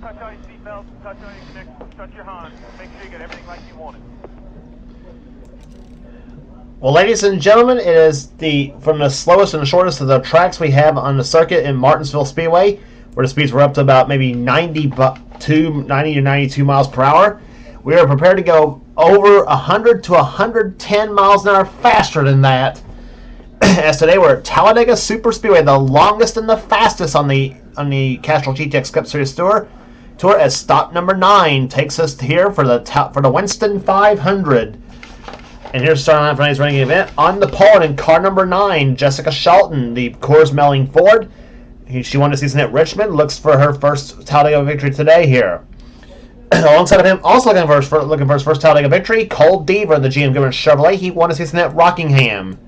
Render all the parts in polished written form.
Touch on your seatbelts, touch on your connections, touch your horn. Make sure you get everything like you want it. Well, ladies and gentlemen, it is from the slowest and the shortest of the tracks we have on the circuit in Martinsville Speedway, where the speeds were up to about maybe 90 to 92 miles per hour. We are prepared to go over 100 to 110 miles an hour faster than that. As today we're at Talladega Super Speedway, the longest and the fastest on the Castrol GTX Cup Series Tour, as stop number 9 takes us here for the Winston 500. And here's starting line for tonight's running event. On the pole in car number 9, Jessica Shelton, the Coors Melling Ford. She won the season at Richmond. Looks for her first Talladega victory today here. Alongside of him, also looking for his first Talladega victory, Cole Deaver, the GM Goodrich Chevrolet. He won the season at Rockingham.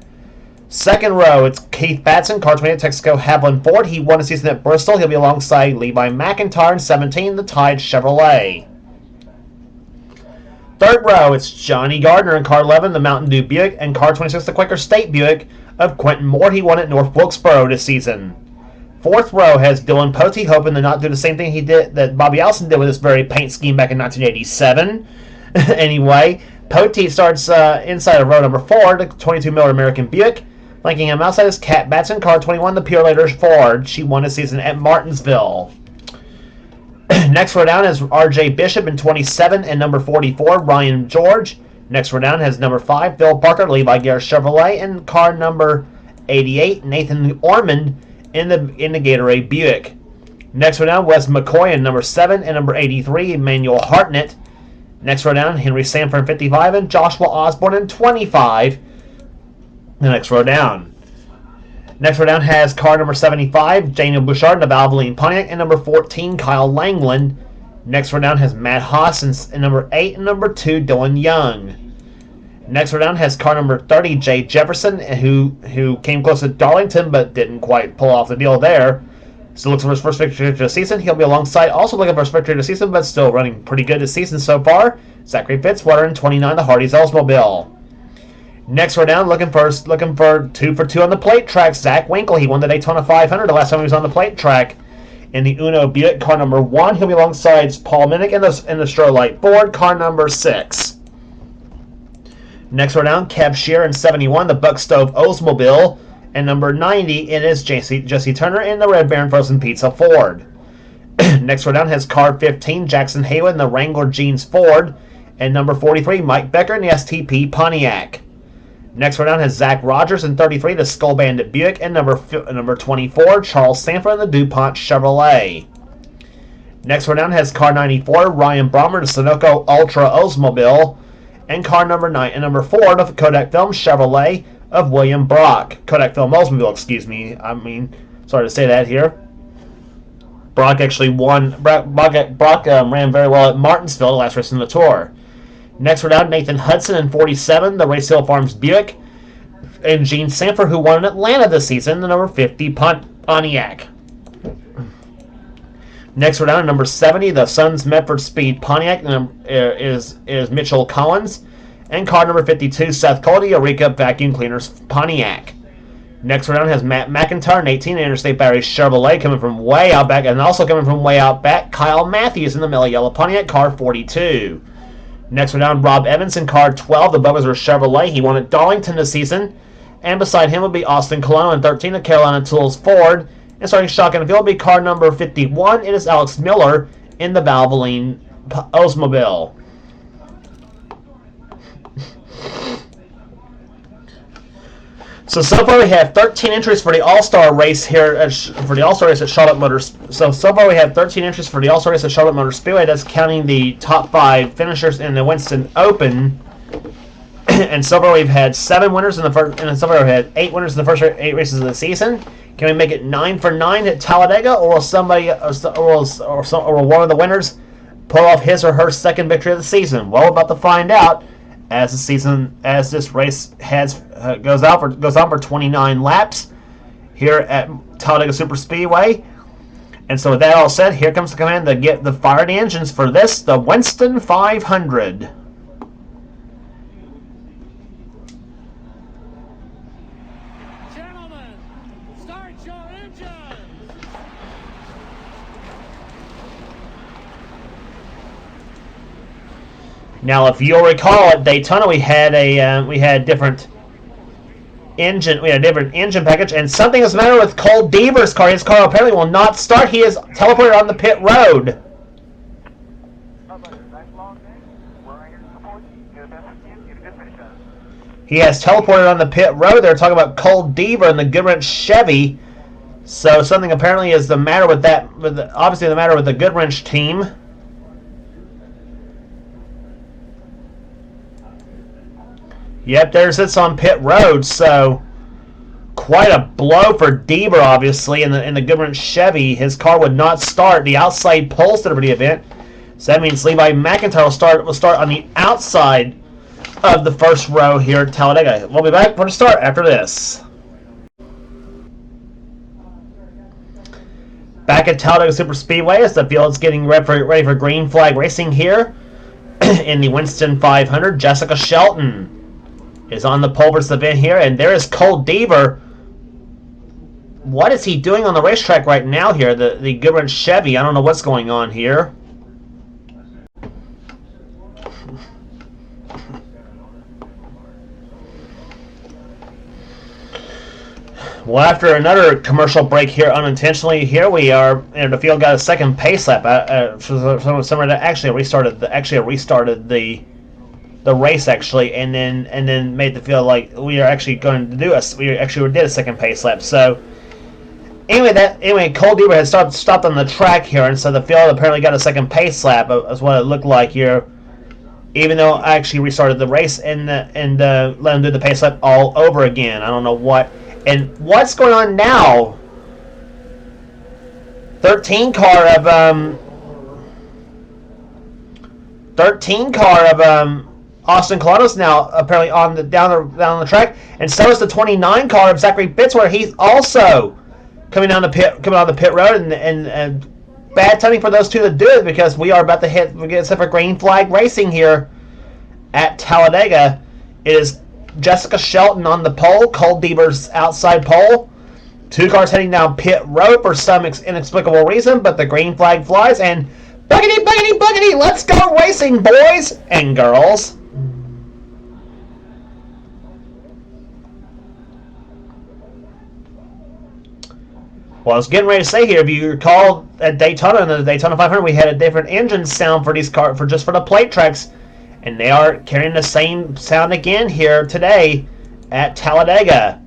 Second row, it's Keith Batson, car 28, Texaco Haviland Ford. He won the season at Bristol. He'll be alongside Levi McIntyre in 17, the Tide Chevrolet. Third row, it's Johnny Gardner in car 11, the Mountain Dew Buick, and car 26, the Quaker State Buick of Quentin Moore. He won at North Wilkesboro this season. Fourth row has Dillon Poteet, hoping to not do the same thing that Bobby Allison did with this very paint scheme back in 1987. Anyway, Poteet starts inside of row number 4, the 22 Miller American Buick. Flanking him outside is Kat Batson, car 21, the Pure Later Ford. She won the season at Martinsville. Next row down is R.J. Bishop in 27 and number 44, Ryan George. Next row down has number 5, Phil Parker, Levi Garrett Chevrolet, and car number 88, Nathan Ormond in the Gatorade Buick. Next row down, Wes McCoy in number 7 and number 83, Emmanuel Hartnett. Next row down, Henry Sanford in 55 and Joshua Osborne in 25. The next row down. Next row down has car number 75, Daniel Bouchard in the Valvoline Pontiac, and number 14, Kyle Langland. Next row down has Matt Haas in number 8 and number 2, Dylan Young. Next row down has car number 30, Jay Jefferson, who came close to Darlington but didn't quite pull off the deal there. Still looks for his first victory of the season. He'll be alongside, also looking for his victory of the season, but still running pretty good this season so far, Zachary Fitzwater in 29, the Hardee's Oldsmobile. Next row down, looking for 2 for 2 on the plate track, Zach Winkle. He won the Daytona 500 the last time he was on the plate track. In the Uno Buick, car number 1, he'll be alongside Paul Minnick in the Strolite Ford, car number 6. Next row down, Kev Shear in 71, the Buck Stove Oldsmobile. And number 90, it is Jesse Turner in the Red Baron Frozen Pizza Ford. Next row down has car 15, Jackson Haywood in the Wrangler Jeans Ford. And number 43, Mike Becker in the STP Pontiac. Next row down has Zach Rogers in 33, the Skull Bandit Buick, and number 24, Charles Sanford in the DuPont Chevrolet. Next row down has car 94, Ryan Brommer, the Sunoco Ultra Oldsmobile, and car number 9 and number 4, the Kodak Film Chevrolet of William Brock. Kodak Film Oldsmobile, excuse me. Sorry to say that here. Brock actually won. Brock ran very well at Martinsville, the last race in the Tour. Next row down, Nathan Hudson in 47, the Race Hill Farms Buick, and Gene Sanford, who won in Atlanta this season, the number 50 Pontiac. Next row down, number 70, the Sons Medford Speed Pontiac, is Mitchell Collins, and car number 52, Seth Cody, Eureka Vacuum Cleaners Pontiac. Next row down has Matt McIntyre in 18, Interstate Battery Chevrolet, coming from way out back, and also coming from way out back, Kyle Matthews in the Mellow Yellow Pontiac, car 42. Next row down, Rob Evans in car 12, the Bubba's Chevrolet. He won at Darlington this season. And beside him will be Austin Colano in 13, the Carolina Tools Ford. And starting shotgun in the field will be car number 51. It is Alex Miller in the Valvoline Oldsmobile. So far we have 13 entries for the All-Star race here at Charlotte Motors. So far we have 13 entries for the All-Star race at Charlotte Motor Speedway. That's counting the top 5 finishers in the Winston Open. And so far we've had 7 winners in the first, and so far we've had 8 winners in the first 8 races of the season. Can we make it 9 for 9 at Talladega, or will somebody, or one of the winners pull off his or her second victory of the season? Well, we're about to find out as this race goes on for 29 laps here at Talladega Super Speedway. And so with that all said, here comes the command to get the fire the engines for the Winston 500. Gentlemen, start your engines. Now, if you'll recall, at Daytona we had a different engine. We had a different engine package, and something is the matter with Cole Deaver's car. His car apparently will not start. He is teleported on the pit road. He has teleported on the pit road. They're talking about Cole Deaver and the Goodwrench Chevy. So something apparently is the matter with that. Obviously, the matter with the Goodwrench team. Yep, there it sits on pit road. So quite a blow for Deaver, obviously, in the Goodwrench Chevy. His car would not start. The outside pole started for the event. So that means Levi McIntyre will start on the outside of the first row here at Talladega. We'll be back for the start after this. Back at Talladega Superspeedway as the field's getting ready for green flag racing here in the Winston 500. Jessica Shelton is on the pole for this event here, and there is Cole Deaver. What is he doing on the racetrack right now here? The Goodwrench Chevy. I don't know what's going on here. Well, after another commercial break here, unintentionally, here we are, and the field got a second pace lap. Someone that actually restarted the race actually, and then made the field like we are actually going to do we actually did a second pace lap. So anyway, Cole Deaver had stopped on the track here, and so the field apparently got a second pace lap. Is what it looked like here. Even though I actually restarted the race and let him do the pace lap all over again. I don't know what. And what's going on now? 13 car of Austin Colonos now apparently down the track, and so is the 29 car of Zachary Bitzwer. He's also coming on the pit road, and bad timing for those two to do it because we are about to get set for green flag racing here at Talladega. It is Jessica Shelton on the pole, Cole Deaver's outside pole. Two cars heading down pit road for some inexplicable reason, but the green flag flies, and buggity, buggity, buggity, let's go racing, boys and girls. Well, I was getting ready to say here, if you recall at Daytona, in the Daytona 500, we had a different engine sound for these cars, for the plate tracks. And they are carrying the same sound again here today at Talladega.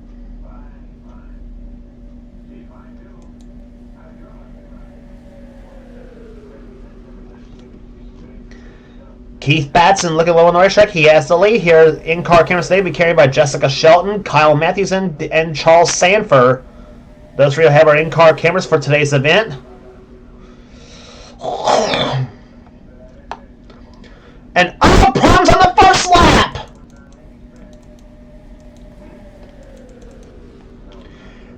Keith Batson looking low on the racetrack. He has the lead here. In-car cameras today will be carried by Jessica Shelton, Kyle Matthewson, and Charles Sanford. Those three will have our in-car cameras for today's event. And problems on the first lap!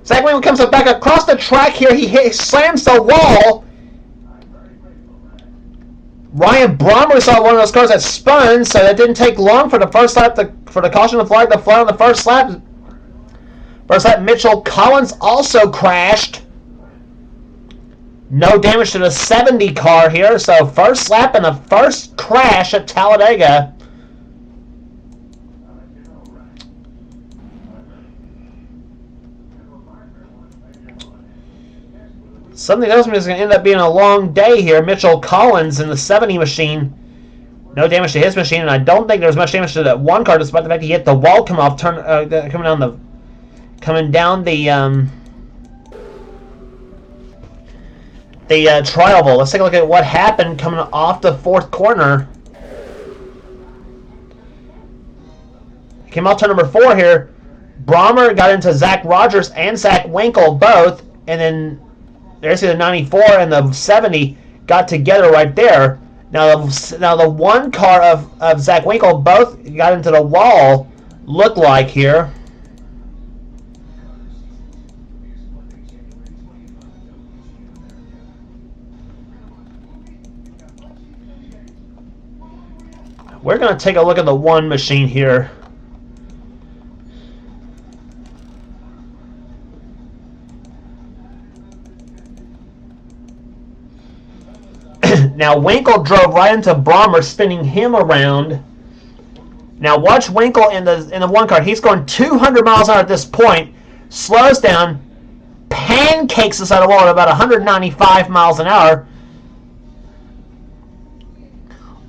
Zach Wayne comes back across the track here. He slams the wall. Ryan Bromley saw one of those cars that spun, so that didn't take long for the first lap for the caution to flag to fly on the first lap. First lap, Mitchell Collins also crashed. No damage to the 70 car here, so first lap and the first crash at Talladega. Something tells me it's going to end up being a long day here. Mitchell Collins in the 70 machine. No damage to his machine, and I don't think there's much damage to that one car, despite the fact he hit the wall coming down the trial bowl. Let's take a look at what happened coming off the fourth corner. Came off turn number 4 here. Brommer got into Zach Rogers and Zach Winkle both, and then there's the 94 and the 70 got together right there. Now the one car of Zach Winkle both got into the wall, looked like here. We're going to take a look at the one machine here. Now Winkle drove right into Brommer, spinning him around. Now watch Winkle in the one car. He's going 200 miles an hour at this point. Slows down, pancakes us out of the wall at about 195 miles an hour.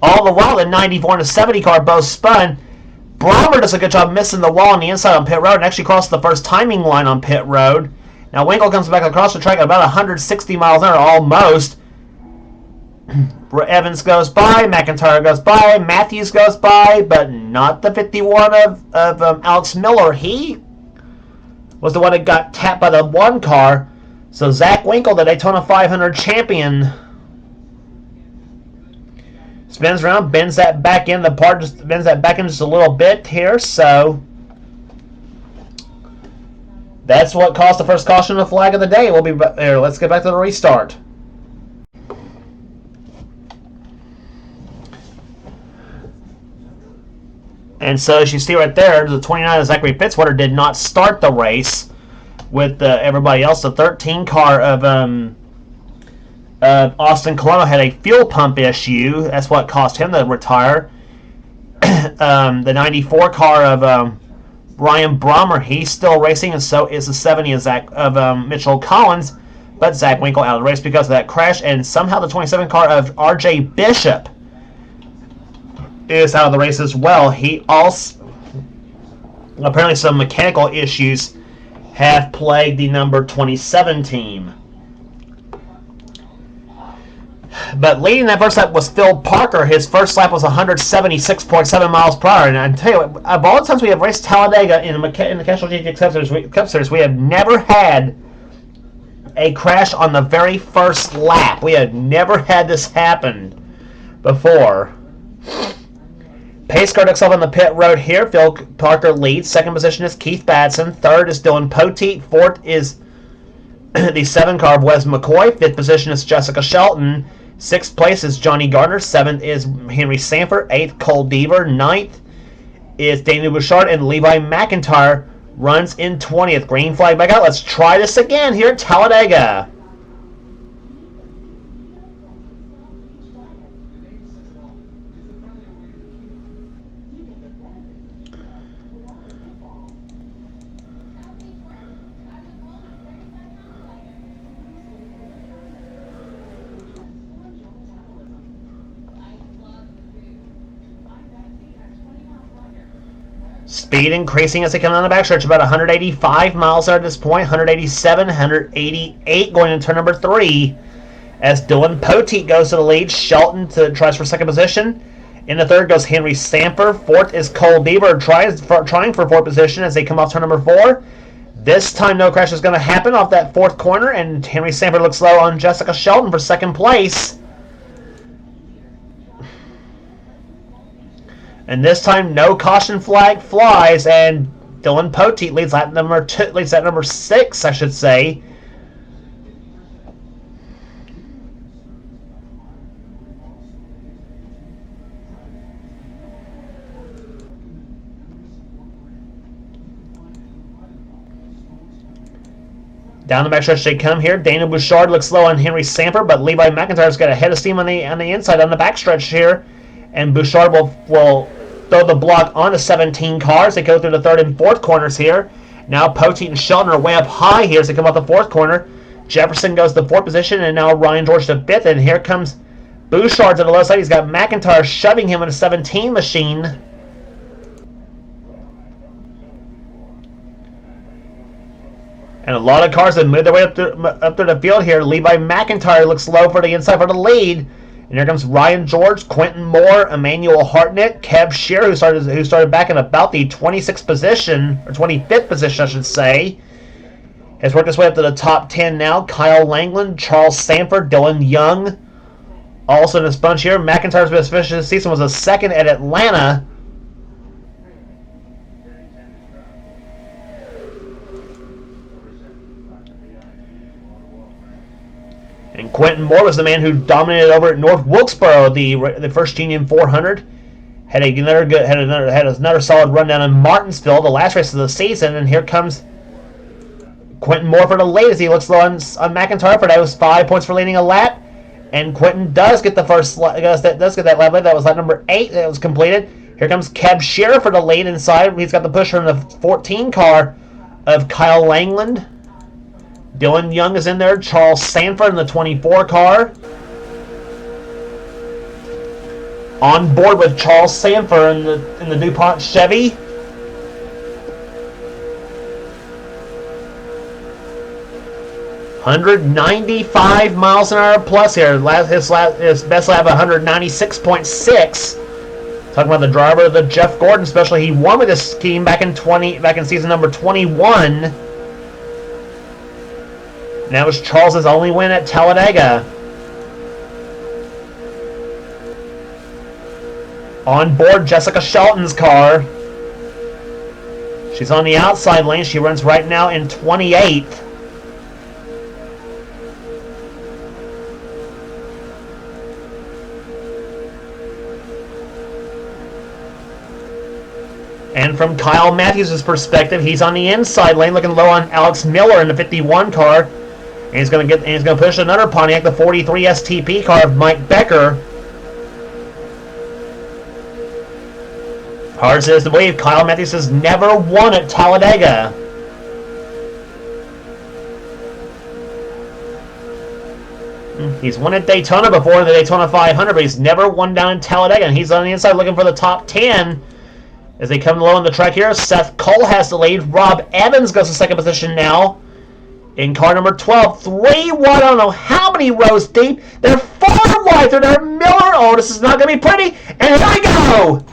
All the while, the 94 and the 70 car both spun. Brommer does a good job missing the wall on the inside on pit road and actually crossed the first timing line on pit road. Now Winkle comes back across the track at about 160 miles an hour, almost. Evans goes by, McIntyre goes by, Matthews goes by, but not the 51 of Alex Miller. He was the one that got tapped by the one car. So Zach Winkle, the Daytona 500 champion, spins around, bends that back in. The part just bends that back in just a little bit here. So that's what caused the first caution and flag of the day. We'll be there. Let's get back to the restart. And so as you see right there, the 29 of Zachary Fitzwater did not start the race with everybody else. The 13 car of Austin Colonna had a fuel pump issue. That's what caused him to retire. The 94 car of Ryan Brommer, he's still racing, and so is the 70 of Mitchell Collins. But Zach Winkle out of the race because of that crash. And somehow the 27 car of R.J. Bishop is out of the race as well. He also, apparently some mechanical issues have plagued the number 27 team. But leading that first lap was Phil Parker. His first lap was 176.7 miles per hour. And I tell you what, of all the times we have raced Talladega in the Castrol GTX Cup Series, we have never had a crash on the very first lap. We had never had this happen before. Pace car ducks off on the pit road here. Phil Parker leads. Second position is Keith Batson. Third is Dillon Poteet. Fourth is the 7 car of Wes McCoy. Fifth position is Jessica Shelton. Sixth place is Johnny Gardner. Seventh is Henry Sanford. Eighth, Cole Deaver. Ninth is Daniel Bouchard. And Levi McIntyre runs in 20th. Green flag back out. Let's try this again here at Talladega. Speed increasing as they come down the backstretch, about 185 miles an hour at this point, 187, 188 going into turn number 3. As Dillon Poteet goes to the lead, Shelton tries for second position. In the third goes Henry Sanford. Fourth is Cole Deaver trying for fourth position as they come off turn number 4. This time no crash is going to happen off that fourth corner, and Henry Sanford looks low on Jessica Shelton for second place. And this time, no caution flag flies, and Dillon Poteet leads at number 6, I should say. Down the backstretch they come here. Daniel Bouchard looks low on Henry Sanford, but Levi McIntyre's got a head of steam on the inside on the backstretch here. And Bouchard will throw the block on the 17 cars. They go through the third and fourth corners here. Now Poteet and Shelton are way up high here as they come off the fourth corner. Jefferson goes to the fourth position, and now Ryan George to fifth. And here comes Bouchard to the low side. He's got McIntyre shoving him in a 17 machine. And a lot of cars have moved their way up through the field here. Levi McIntyre looks low for the inside for the lead. And here comes Ryan George, Quentin Moore, Emmanuel Hartnett, Kev Shearer, who started back in about the 26th position, or 25th position, I should say. Has worked his way up to the top 10 now. Kyle Langland, Charles Sanford, Dylan Young, also in this bunch here. McIntyre's best finish this season was a second at Atlanta. And Quentin Moore was the man who dominated over at North Wilkesboro, the first Union 400. Had another solid run down in Martinsville, the last race of the season. And here comes Quentin Moore for the lead as he looks low on McIntyre for those 5 points for leading a lap. And Quentin does get the first, does get that lap lead. That was lap number 8 that was completed. Here comes Keb Shearer for the lead inside. He's got the pusher in the 14 car of Kyle Langland. Dylan Young is in there. Charles Sanford in the 24 car. On board with Charles Sanford in the DuPont Chevy. $195 miles an hour plus here. His best lap 196.6. Talking about the driver of the Jeff Gordon, especially he won with this scheme back in season number 21. And that was Charles's only win at Talladega. On board Jessica Shelton's car. She's on the outside lane. She runs right now in 28th. And from Kyle Matthews' perspective, he's on the inside lane, looking low on Alex Miller in the 51 car, and he's going to push another Pontiac, the 43 STP car of Mike Becker. Hard as it is to believe, Kyle Matthews has never won at Talladega. He's won at Daytona before in the Daytona 500, but he's never won down in Talladega, and he's on the inside looking for the top 10. As they come low on the track here, Seth Cole has the lead. Rob Evans goes to second position now in car number 12. 3 wide, I don't know how many rows deep. They're 4 wide. They're there. Miller. Oh, this is not going to be pretty. And here we go.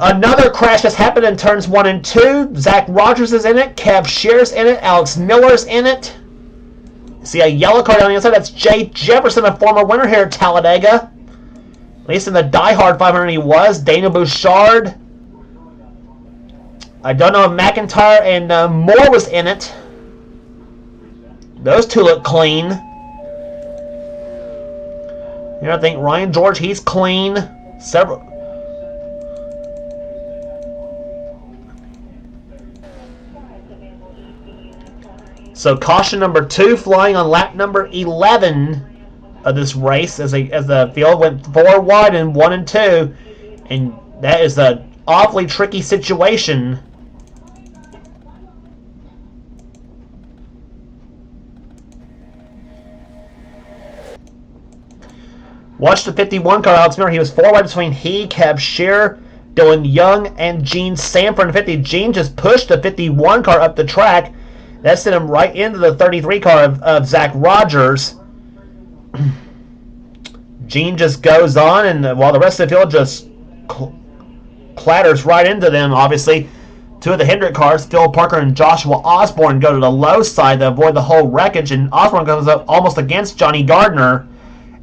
Another crash has happened in turns 1 and 2. Zach Rogers is in it. Kev Shear's in it. Alex Miller's in it. See a yellow car down the inside. That's Jay Jefferson, a former winner here at Talladega. At least in the Die Hard 500 he was. Dana Bouchard. I don't know if McIntyre and Moore was in it. Those two look clean. Here I think Ryan George, he's clean. Several. So caution number 2 flying on lap number 11 of this race as the field went 4 wide in 1 and 2. And that is an awfully tricky situation. Watch the 51 car, Alex Miller. He was 4 wide between Keb Shearer, Dylan Young, and Gene Sanford in 50. Gene just pushed the 51 car up the track. That sent him right into the 33 car of Zach Rogers. Gene just goes on, and while the rest of the field just clatters right into them, obviously, 2 of the Hendrick cars, Phil Parker and Joshua Osborne, go to the low side to avoid the whole wreckage, and Osborne goes up almost against Johnny Gardner.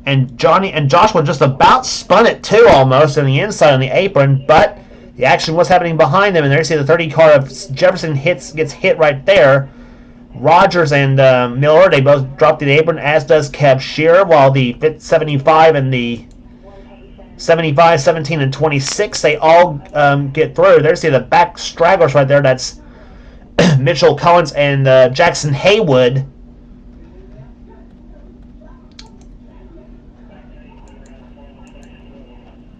And Joshua just about spun it too, almost, on the inside on the apron, but the action was happening behind them, and there you see the 30 car of Jefferson gets hit right there. Rogers and Miller, they both drop to the apron, as does Keb Shearer, while the 75 and the 75, 17, and 26, they all get through. There's the back stragglers right there. That's Mitchell Collins and Jackson Haywood.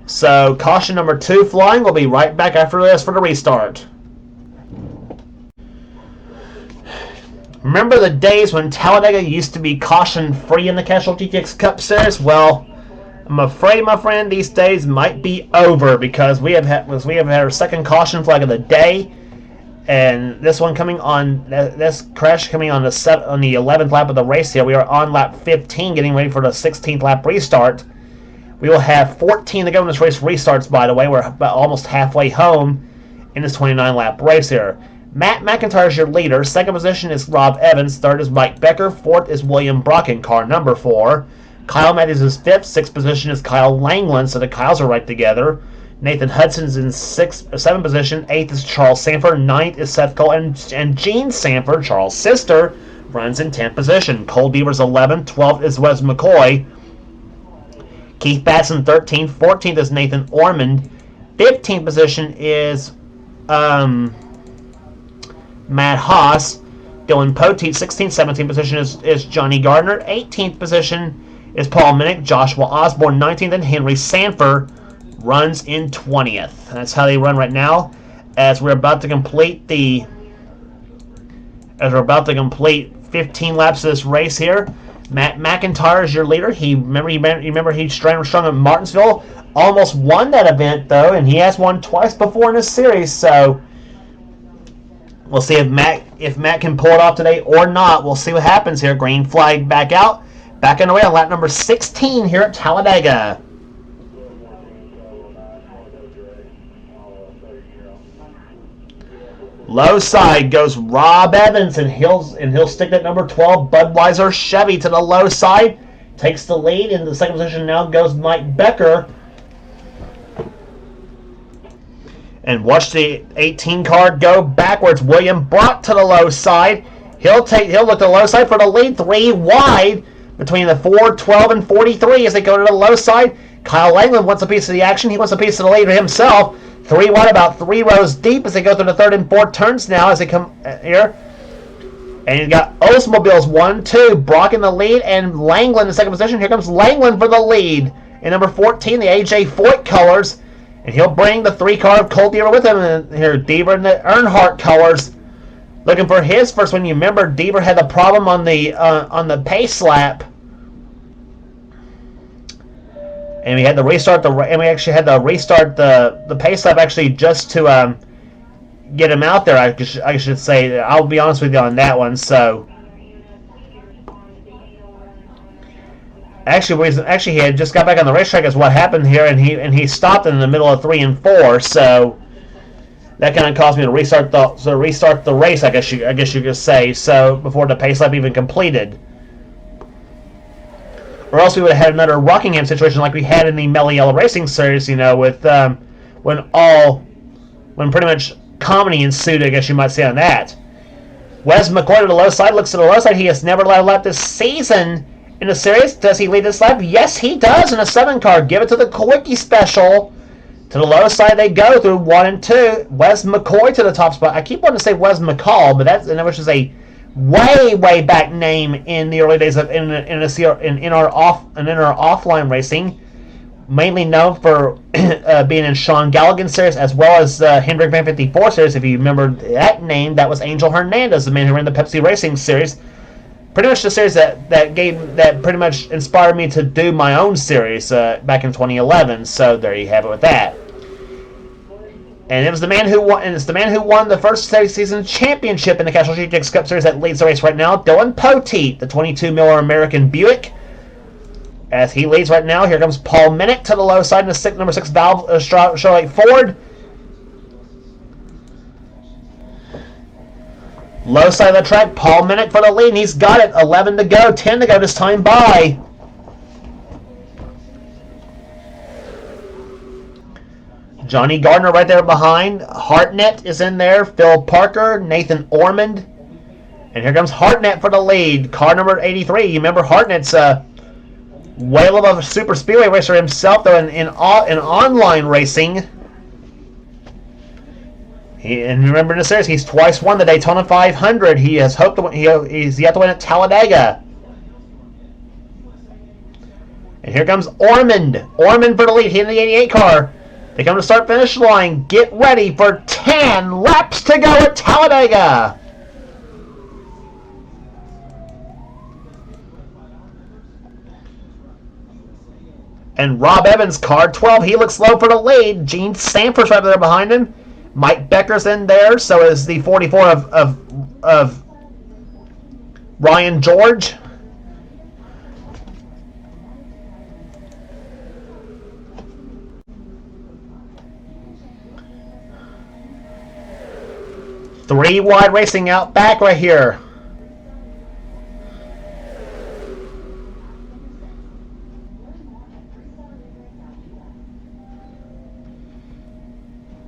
So caution number 2 flying. We'll be right back after this for the restart. Remember the days when Talladega used to be caution-free in the Castrol GTX Cup Series? Well, I'm afraid, my friend, these days might be over because we have had our second caution flag of the day, and this one coming on, this crash coming on the 11th lap of the race here. We are on lap 15, getting ready for the 16th lap restart. We will have 14 to go when this race restarts. By the way, we're about almost halfway home in this 29-lap race here. Matt McIntyre is your leader. Second position is Rob Evans. Third is Mike Becker. Fourth is William Brocken, car number 4. Kyle Matthews is 5th. Sixth position is Kyle Langland, so the Kyles are right together. Nathan Hudson's in 7th position. 8th is Charles Sanford. 9th is Seth Cole. And Gene Sanford, Charles' sister, runs in 10th position. Cole Deaver's 11th. 12th is Wes McCoy. Keith Batson, 13th. 14th is Nathan Ormond. 15th position is Matt Haas. Dillon Poteet, 16th, 17th position is Johnny Gardner. 18th position is Paul Minnick. Joshua Osborne, 19th, and Henry Sanford runs in 20th. That's how they run right now. As we're about to complete 15 laps of this race here. Matt McIntyre is your leader. Remember he strung at Martinsville. Almost won that event though, and he has won twice before in this series. So we'll see if Matt can pull it off today or not. We'll see what happens here. Green flag back out, back underway on lap number 16 here at Talladega. Low side goes Rob Evans, and he'll stick that number 12 Budweiser Chevy to the low side. Takes the lead. In the second position now goes Mike Becker. And watch the 18 car go backwards. William Brock to the low side. He'll look to the low side for the lead. 3 wide between the 4, 12, and 43 as they go to the low side. Kyle Langland wants a piece of the action. He wants a piece of the lead himself. 3 wide, about 3 rows deep as they go through the third and fourth turns now as they come here. And you've got Oldsmobiles 1, 2, Brock in the lead, and Langland in the second position. Here comes Langland for the lead. In number 14, the AJ Foyt colors. And he'll bring the 3 car of Cole Deaver with him. And here, Deaver in the Earnhardt colors. Looking for his first one. You remember Deaver had the problem on the pace lap. And we had to restart we actually had to restart the pace lap actually just to get him out there. I should say. I'll be honest with you on that one. So actually he had just got back on the racetrack is what happened here, and he stopped in the middle of 3 and 4. So that kind of caused me to restart the race. I guess you could say so before the pace lap even completed. Or else we would have had another Rockingham situation like we had in the Mellow Yellow Racing Series, with when pretty much comedy ensued, I guess you might say on that. Wes McCoy to the low side, looks to the low side. He has never led a lap this season in the series. Does he lead this lap? Yes, he does in a 7 car. Give it to the Quickie Special. To the low side they go through 1 and 2. Wes McCoy to the top spot. I keep wanting to say Wes McCall, but which is a way back name in the early days of NNSCRA in our offline racing, mainly known for being in Sean Galligan's series as well as Hendrick Van 54 series. If you remember that name, that was Angel Hernandez, the man who ran the Pepsi Racing series. Pretty much the series that pretty much inspired me to do my own series back in 2011. So there you have it with that. And it was the man who won. And it's the man who won the first season championship in the Castrol GTX Cup Series that leads the race right now. Dillon Poteet, the 22 Miller American Buick, as he leads right now. Here comes Paul Minnick to the low side in the number 6 valve Chevrolet Ford. Low side of the track, Paul Minnick for the lead. And he's got it. 11 to go, 10 to go this time by. Johnny Gardner right there behind. Hartnett is in there. Phil Parker, Nathan Ormond. And here comes Hartnett for the lead. Car number 83. You remember Hartnett's a whale of a super speedway racer himself, though, in online racing. And remember in the series, he's twice won the Daytona 500. He has hoped to win. He's yet to win at Talladega. And here comes Ormond. Ormond for the lead. He in the 88 car. They come to start-finish line. Get ready for 10 laps to go at Talladega. And Rob Evans, car 12. He looks low for the lead. Gene Sanford's right there behind him. Mike Becker's in there. So is the 44 of Ryan George. Three wide racing out back right here.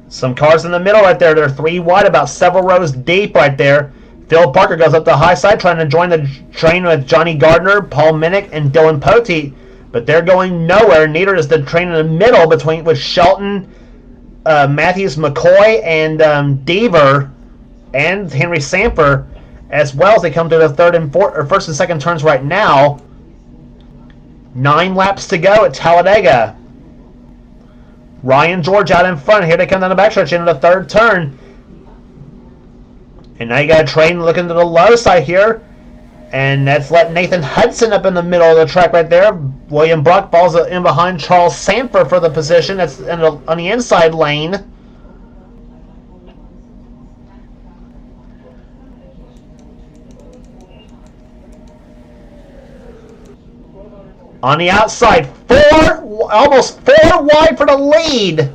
Some cars in the middle right there. They're 3 wide, about several rows deep right there. Phil Parker goes up the high side trying to join the train with Johnny Gardner, Paul Minnick, and Dillon Poteet. But they're going nowhere. Neither is the train in the middle with Shelton, Matthews, McCoy, and Deaver, and Henry Samper, as well as they come to the first and second turns right now. 9 laps to go at Talladega. Ryan George out in front. Here they come down the backstretch into the third turn. And now you got a train looking to the low side here. And that's let Nathan Hudson up in the middle of the track right there. William Brock falls in behind Charles Sanford for the position. That's on the inside lane. On the outside, almost 4 wide for the lead.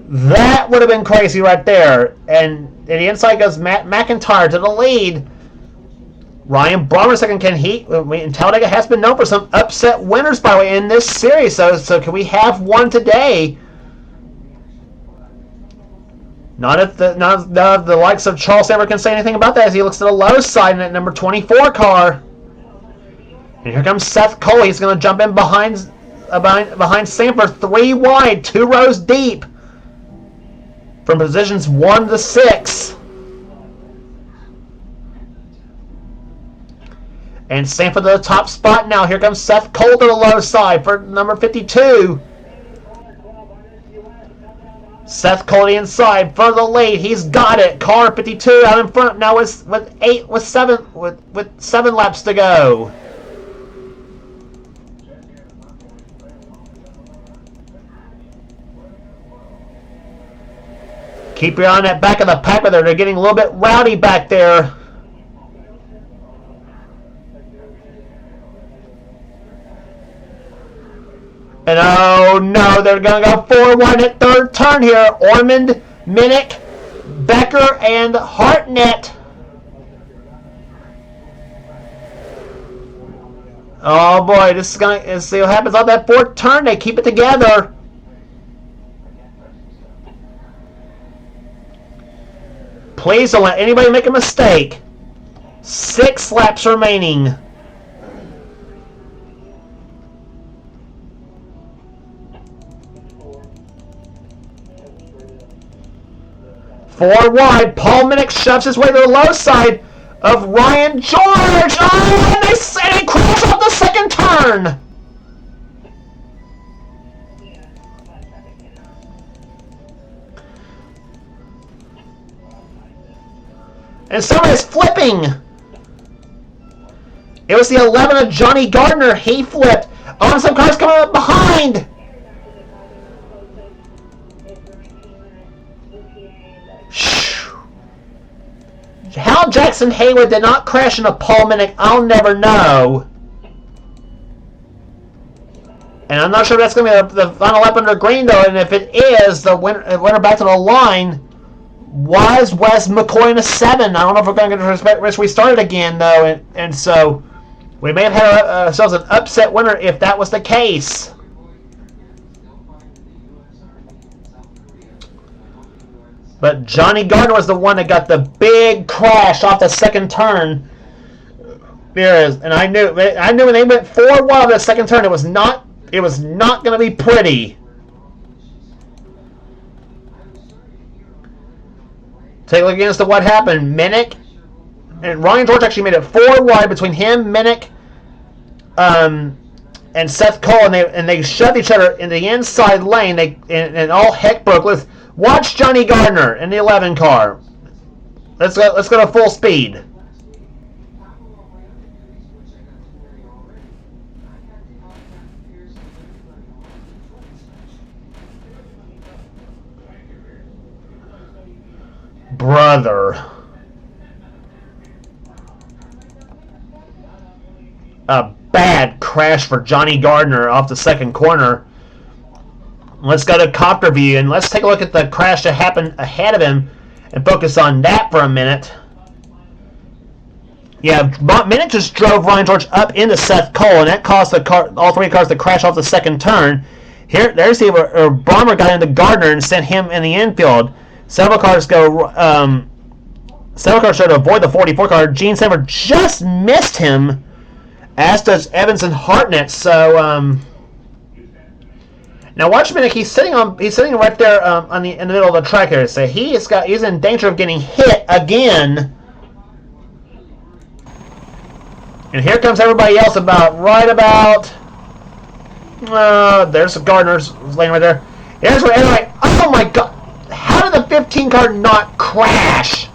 That would have been crazy right there. And the inside goes Matt McIntyre to the lead. Ryan Brommer second. Can he? And Talladega has been known for some upset winners, by the way, in this series. So can we have one today? None of the likes of Charles Sanford can say anything about that as he looks to the low side in that number 24 car. And here comes Seth Cole. He's going to jump in behind Sanford, 3 wide, 2 rows deep, from positions 1 to 6. And Sanford to the top spot now. Here comes Seth Cole to the low side for number 52. Seth Cole to the inside for the lead. He's got it. Car 52 out in front now with 7 laps to go. Keep your eye on that back of the pack there. They're getting a little bit rowdy back there. And oh no, they're going to go 4 wide at third turn here. Ormond, Minnick, Becker, and Hartnett. Oh boy, this is going to see what happens on that fourth turn. They keep it together. Please don't let anybody make a mistake. 6 laps remaining. Four wide. Paul Minnick shoves his way to the low side of Ryan George. Oh, and they crash off the second turn. And somebody's flipping. It was the 11 of Johnny Gardner. He flipped. Oh, some cars coming up behind. How Jackson Haywood did not crash into Paul Minnick, I'll never know. And I'm not sure if that's going to be the final lap under green, though. And if it is, the winner back to the line was Wes McCoy in a 7. I don't know if we're going to get risk restarted again, though. And so we may have had ourselves an upset winner if that was the case. But Johnny Gardner was the one that got the big crash off the second turn. There it is, and I knew when they went 4 wide on the second turn, it was not going to be pretty. Take a look again as to what happened. Minnick and Ryan George actually made it 4 wide between him, Minnick, and Seth Cole, and they shoved each other in the inside lane. And all heck broke loose. Watch Johnny Gardner in the 11 car. Let's go to full speed. Brother. A bad crash for Johnny Gardner off the second corner. Let's go to copter view and let's take a look at the crash that happened ahead of him and focus on that for a minute. Yeah, Minnick just drove Ryan George up into Seth Cole, and that caused all 3 cars to crash off the second turn. There's where Bomber got into Gardner and sent him in the infield. Several cars try to avoid the 44 car. Gene Sanford just missed him, as does Evans and Hartnett. So, Now watch a minute. He's sitting right there in the middle of the track here. So he's in danger of getting hit again. And here comes everybody else right about. There's Gardner's laying right there. There's where everybody. Oh my God! How did the 15 car not crash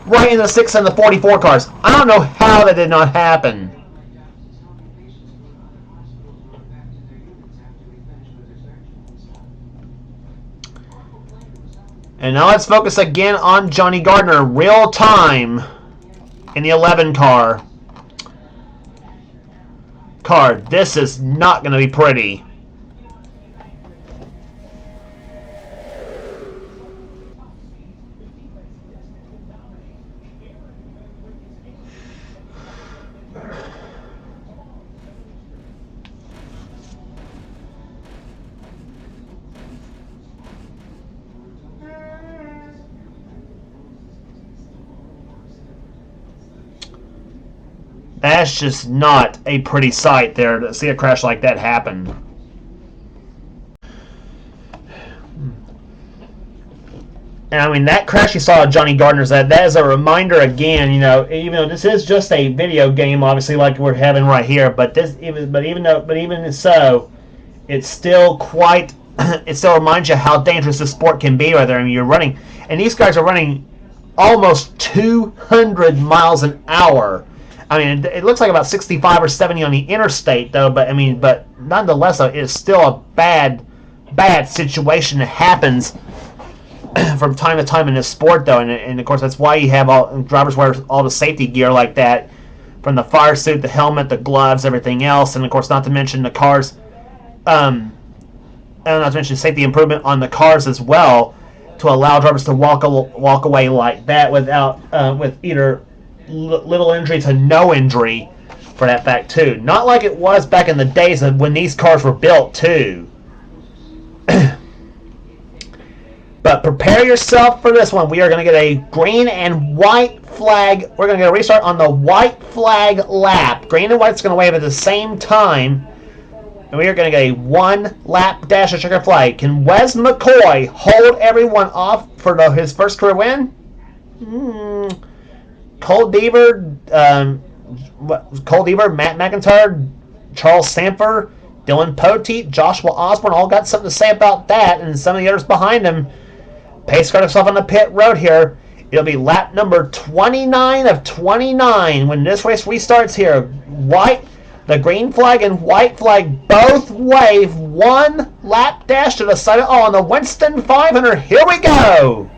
right in the 6 and the 44 cars? I don't know how that did not happen. And now let's focus again on Johnny Gardner, real time, in the 11 car. This is not going to be pretty. That's just not a pretty sight there to see a crash like that happen. And I mean, that crash you saw of Johnny Gardner's, that is a reminder again, even though this is just a video game, obviously, like we're having right here, but even so, it's still it still reminds you how dangerous this sport can be right there. I mean, you're running, and these guys are running almost 200 miles an hour. I mean, it looks like about 65 or 70 on the interstate, though. But nonetheless, though, it's still a bad situation that happens from time to time in this sport, though. And of course, that's why you have all drivers wear all the safety gear like that, from the fire suit, the helmet, the gloves, everything else, and of course, not to mention the cars. And not to mention safety improvement on the cars as well, to allow drivers to walk away like that with either little injury to no injury, for that fact too. Not like it was back in the days of when these cars were built too. But prepare yourself for this one. We are going to get a green and white flag. We're going to get a restart on the white flag lap. Green and white's going to wave at the same time. And we are going to get a one lap dash of checker flag. Can Wes McCoy hold everyone off for his first career win? Cole Deaver, Matt McIntyre, Charles Sanford, Dillon Poteet, Joshua Osborne all got something to say about that, and some of the others behind him. Pace got himself on the pit road here. It'll be lap number 29 of 29 when this race restarts here. The green flag and white flag both wave one lap dash to the side on the Winston 500. Here we go.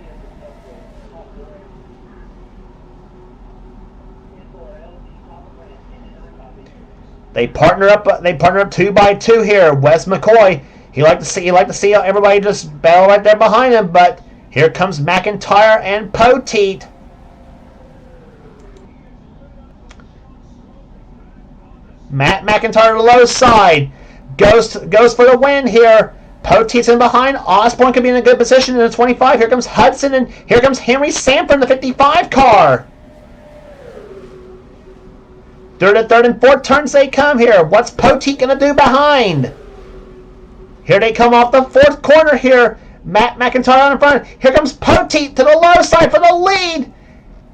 They partner up 2 by 2 here. Wes McCoy, he like to see everybody just battle right there behind him, but here comes McIntyre and Poteet. Matt McIntyre to the low side goes for the win here. Poteet's in behind. Osborne could be in a good position in the 25. Here comes Hudson, and here comes Henry Sanford in the 55 car. Third and fourth turns they come here. What's Poteet going to do behind? Here they come off the fourth corner here. Matt McIntyre on in front. Here comes Poteet to the low side for the lead.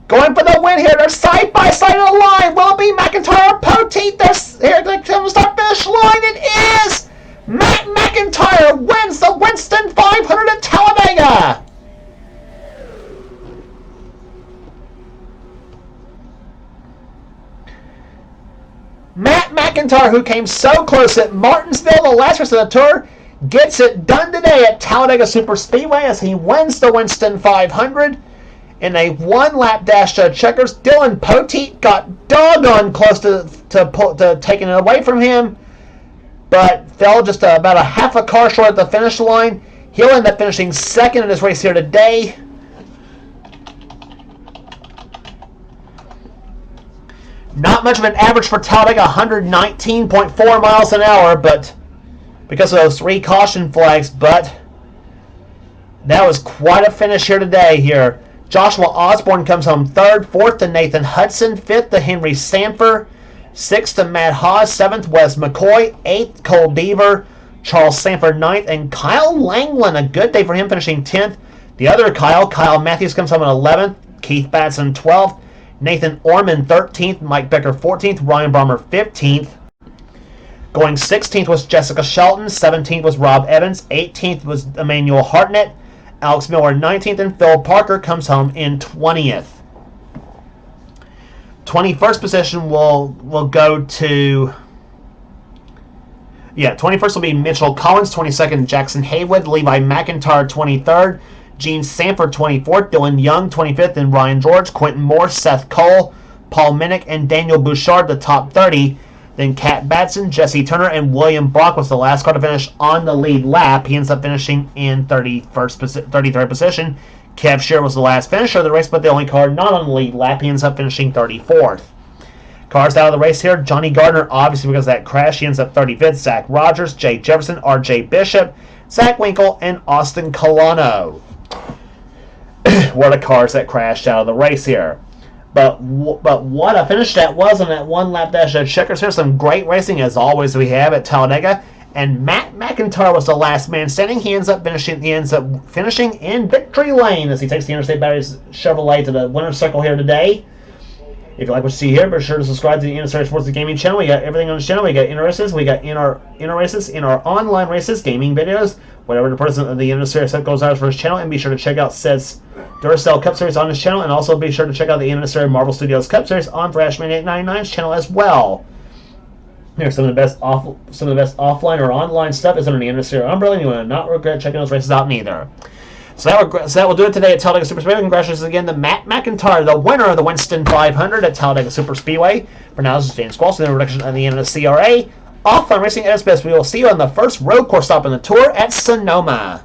Going for the win here. They're side by side of the line. Will it be McIntyre or Poteet? Here they come to start finish line. It is Matt McIntyre wins the Winston 500 at Talladega. Matt McIntyre, who came so close at Martinsville the last race of the Tour, gets it done today at Talladega Superspeedway as he wins the Winston 500 in a one-lap dash to checkers. Dillon Poteet got doggone close to taking it away from him, but fell just about a half a car short at the finish line. He'll end up finishing second in this race here today. Not much of an average for Talladega, 119.4 miles an hour, but because of those 3 caution flags, but that was quite a finish here today here. Joshua Osborne comes home third, fourth to Nathan Hudson, fifth to Henry Sanford, sixth to Matt Haas, seventh Wes McCoy, eighth Cole Deaver, Charles Sanford 9th, and Kyle Langland, a good day for him, finishing 10th. The other Kyle Matthews, comes home in 11th. Keith Batson 12th. Nathan Orman 13th. Mike Becker 14th. Ryan Brommer 15th. Going 16th was Jessica Shelton. 17th was Rob Evans. 18th was Emmanuel Hartnett. Alex Miller 19th, and Phil Parker comes home in 20th. 21st position will go to... 21st will be Mitchell Collins, 22nd Jackson Haywood, Levi McIntyre 23rd, Gene Sanford 24th, Dylan Young 25th, and Ryan George, Quentin Moore, Seth Cole, Paul Minnick, and Daniel Bouchard, the top 30. Then Kat Batson, Jesse Turner, and William Brock was the last car to finish on the lead lap. He ends up finishing in 33rd position. Kev Shear was the last finisher of the race, but the only car not on the lead lap. He ends up finishing 34th. Cars out of the race here. Johnny Gardner, obviously because of that crash, he ends up 35th. Zach Rogers, Jay Jefferson, RJ Bishop, Zach Winkle, and Austin Colano were the cars that crashed out of the race here. But what a finish that was on that one lap dash at Checkers here. Some great racing as always we have at Talladega. And Matt McIntyre was the last man standing. He ends up finishing in victory lane as he takes the Interstate Batteries Chevrolet to the winner's circle here today. If you like what you see here, be sure to subscribe to the NNSCRA Sports and Gaming channel. We got everything on the channel. We got inner races. We got inner races, in our online races, gaming videos, whatever the president of the NNSCRA goes out for his channel. And be sure to check out Seth's Duracell Cup Series on his channel. And also be sure to check out the NNSCRA Marvel Studios Cup Series on Thrashman899's channel as well. Here's some of the best offline or online stuff is under the NNSCRA umbrella. You will not regret checking those races out neither. So that will do it today at Talladega Super Speedway. Congratulations again to Matt McIntyre, the winner of the Winston 500 at Talladega Super Speedway. For now, this is James Squalls, the introduction of the NNSCRA. Offline racing at its best. We will see you on the first road course stop on the tour at Sonoma.